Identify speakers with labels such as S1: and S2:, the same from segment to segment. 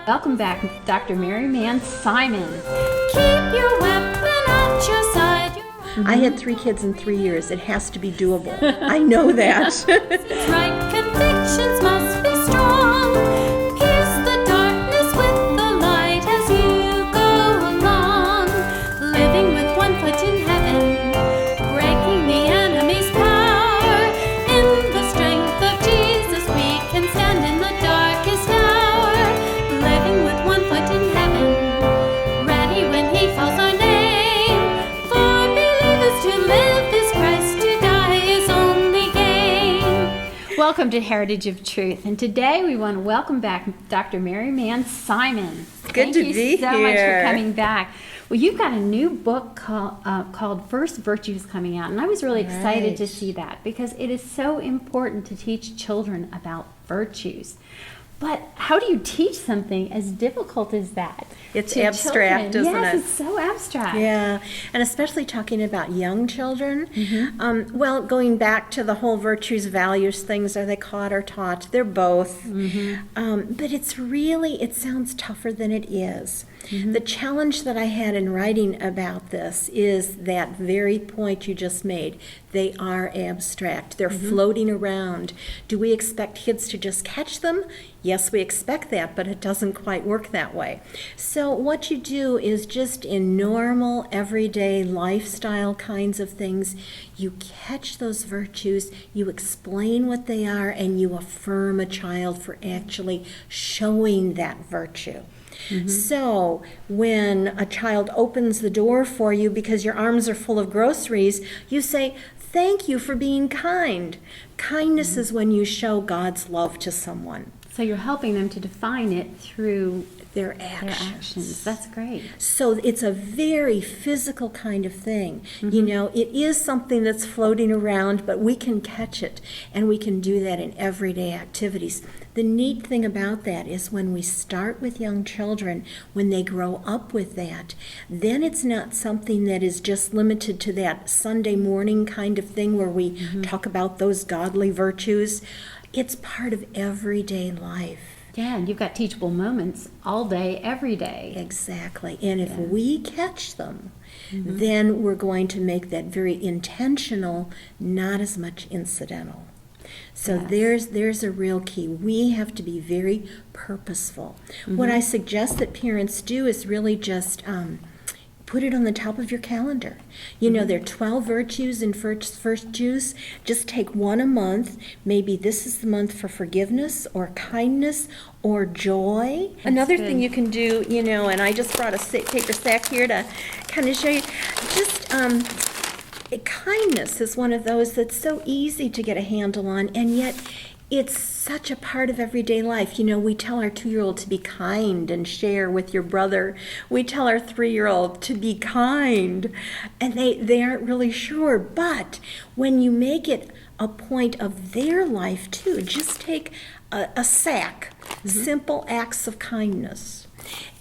S1: Welcome back, Dr. Mary Manz Simon.
S2: Keep your weapon at your side.
S3: I had 3 kids in 3 years. It has to be doable. I know that.
S2: It's right, convictions must be strong. Pierce the darkness with the light as you go along. Living with one foot in heaven, breaking the enemy's power. In the strength of Jesus we can stand in the darkest hour. Living with one foot in heaven, ready when he calls our name. For believers to live is Christ, to die is only gain.
S1: Welcome to Heritage of Truth, and today we want to welcome back Dr. Mary Manz Simon.
S3: Good to be
S1: Thank you so much for
S3: here.
S1: coming back. Well, you've got a new book called First Virtues coming out, and I was really excited to
S3: Right.
S1: see that because it is so important to teach children about virtues. But how do you teach something as difficult as that?
S3: It's
S1: to
S3: abstract,
S1: children?
S3: isn't
S1: yes,
S3: it?
S1: It's so abstract.
S3: Yeah, and especially talking about young children. Well, going back to the whole virtues, values things, are they caught or taught? They're both. But it sounds tougher than it is. The challenge that I had in writing about this is that very point you just made. They are abstract. They're floating around. Do we expect kids to just catch them? Yes, we expect that, but it doesn't quite work that way. So what you do is just in normal, everyday lifestyle kinds of things, you catch those virtues, you explain what they are, and you affirm a child for actually showing that virtue. So when a child opens the door for you because your arms are full of groceries, you say, "Thank you for being kind." Kindness is when you show God's love to someone.
S1: So you're helping them to define it through
S3: Their
S1: their
S3: actions.
S1: actions. That's great.
S3: So it's a very physical kind of thing. You know, it is something that's floating around, but we can catch it, and we can do that in everyday activities. The neat thing about that is when we start with young children, when they grow up with that, then it's not something that is just limited to that Sunday morning kind of thing where we talk about those godly virtues. It's part of everyday life.
S1: Yeah, and you've got teachable moments all day, every day.
S3: Exactly. And if we catch them, then we're going to make that very intentional, not as much incidental. So there's a real key. We have to be very purposeful. What I suggest that parents do is really just put it on the top of your calendar. You know, there are 12 virtues in first juice. Just take one a month. Maybe this is the month for forgiveness or kindness or joy. Another
S1: good.
S3: thing you can do, you know, and I just brought a paper sack here to kind of show you, just kindness is one of those that's so easy to get a handle on, and yet it's such a part of everyday life. You know, we tell our 2-year-old to be kind and share with your brother. We tell our 3-year-old to be kind, and they aren't really sure. But when you make it a point of their life too, just take a sack, simple acts of kindness.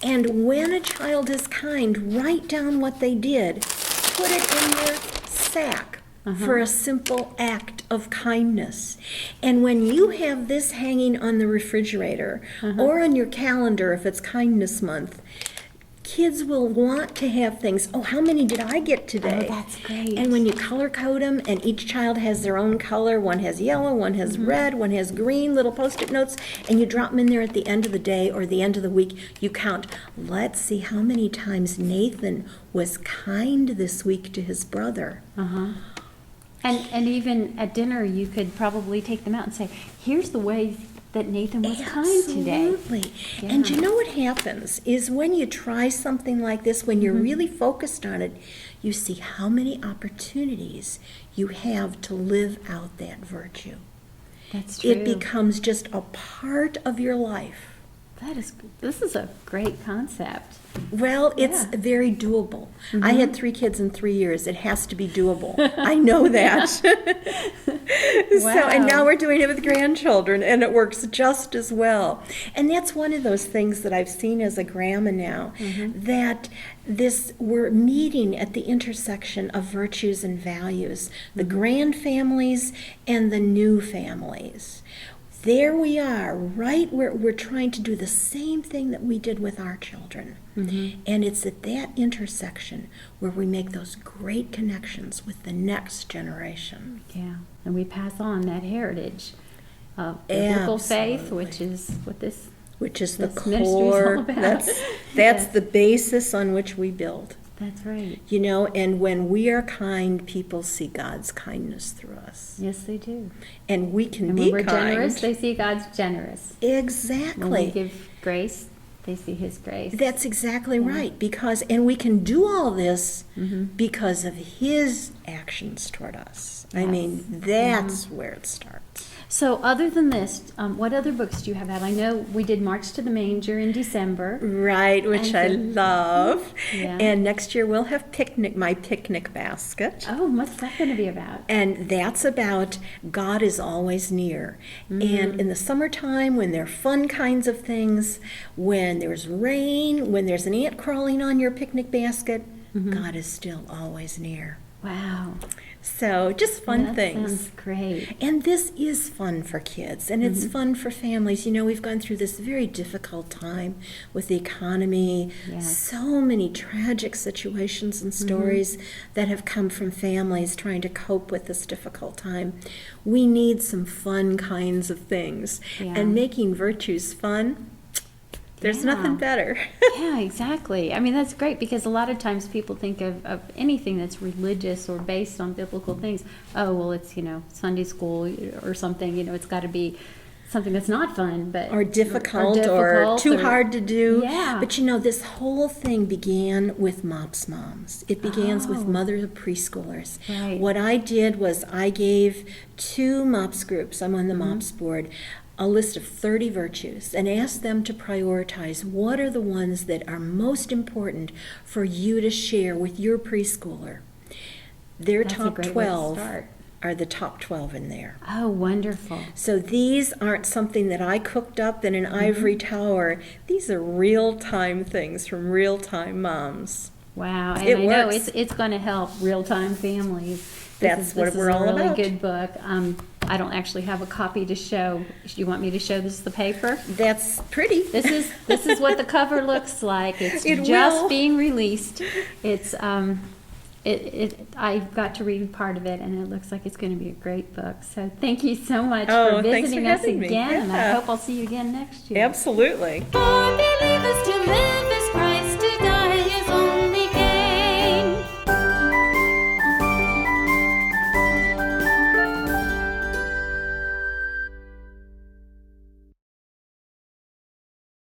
S3: And when a child is kind, write down what they did, put it in your sack for a simple act of kindness. And when you have this hanging on the refrigerator or on your calendar if it's kindness month, kids will want to have things. Oh, how many did I get today?
S1: Oh, that's great.
S3: And when you color code them, and each child has their own color, one has yellow, one has red, one has green, little Post-it notes, and you drop them in there at the end of the day or the end of the week, you count. Let's see how many times Nathan was kind this week to his brother.
S1: And even at dinner, you could probably take them out and say, here's the way that Nathan was kind today.
S3: Absolutely. And you know what happens is when you try something like this, when you're really focused on it, you see how many opportunities you have to live out that virtue.
S1: That's true.
S3: It becomes just a part of your life.
S1: This is a great concept.
S3: Well, it's very doable. I had 3 kids in 3 years. It has to be doable. I know that. So, and now we're doing it with grandchildren, and it works just as well. And that's one of those things that I've seen as a grandma now, that we're meeting at the intersection of virtues and values, the grand families and the new families. there we are, right where we're trying to do the same thing that we did with our children. And it's at that intersection where we make those great connections with the next generation.
S1: Yeah, and we pass on that heritage of biblical faith, which is what this
S3: the
S1: ministry is all
S3: core.
S1: about.
S3: That's
S1: Yes.
S3: the basis on which we build.
S1: That's right.
S3: You know, and when we are kind, people see God's kindness through us.
S1: Yes, they do.
S3: And we can
S1: And
S3: be
S1: when we're
S3: kind.
S1: generous, they see God's generous.
S3: Exactly.
S1: When we give grace, they see His grace.
S3: That's exactly right. And we can do all this because of His actions toward us. I
S1: Yes.
S3: mean, that's where it starts.
S1: So other than this, what other books do you have out? I know we did March to the Manger in December.
S3: Right, which I love.
S1: Yeah.
S3: And next year we'll have my picnic basket.
S1: Oh, what's that going to be about?
S3: And that's about God is always near. And in the summertime, when there are fun kinds of things, when there's rain, when there's an ant crawling on your picnic basket, God is still always near.
S1: Wow.
S3: So just fun
S1: That
S3: things.
S1: sounds great.
S3: And this is fun for kids, and it's fun for families. You know, we've gone through this very difficult time with the economy,
S1: Yes.
S3: so many tragic situations and stories that have come from families trying to cope with this difficult time. We need some fun kinds of things,
S1: Yeah.
S3: and making virtues fun, there's
S1: Yeah.
S3: nothing better.
S1: Yeah, exactly. I mean, that's great because a lot of times people think of anything that's religious or based on biblical things. Oh, well, it's, Sunday school or something, it's got to be something that's not fun, but
S3: or difficult or too hard to do.
S1: Yeah.
S3: But this whole thing began with MOPS moms. It begins with mothers of preschoolers.
S1: Right.
S3: What I did was I gave 2 MOPS groups, I'm on the MOPS board, a list of 30 virtues and asked them to prioritize what are the ones that are most important for you to share with your preschooler. Their
S1: That's a
S3: top
S1: great way to
S3: 12
S1: start.
S3: are the top 12 in there.
S1: Oh, wonderful.
S3: So these aren't something that I cooked up in an ivory tower. These are real-time things from real-time moms.
S1: Wow. And
S3: It
S1: I know
S3: works.
S1: it's going to help real-time families.
S3: That's what we're all
S1: This is a
S3: about.
S1: really good book. I don't actually have a copy to show. Do you want me to show this the paper?
S3: That's pretty.
S1: This is what the cover looks like. It's
S3: It
S1: just
S3: will.
S1: being released. It's I got to read part of it, and it looks like it's going to be a great book. So thank you so much
S3: Oh,
S1: for
S3: thanks for
S1: visiting us
S3: having me.
S1: again, and I
S3: Yeah.
S1: hope I'll see you again next year.
S3: Absolutely.
S2: For believers to live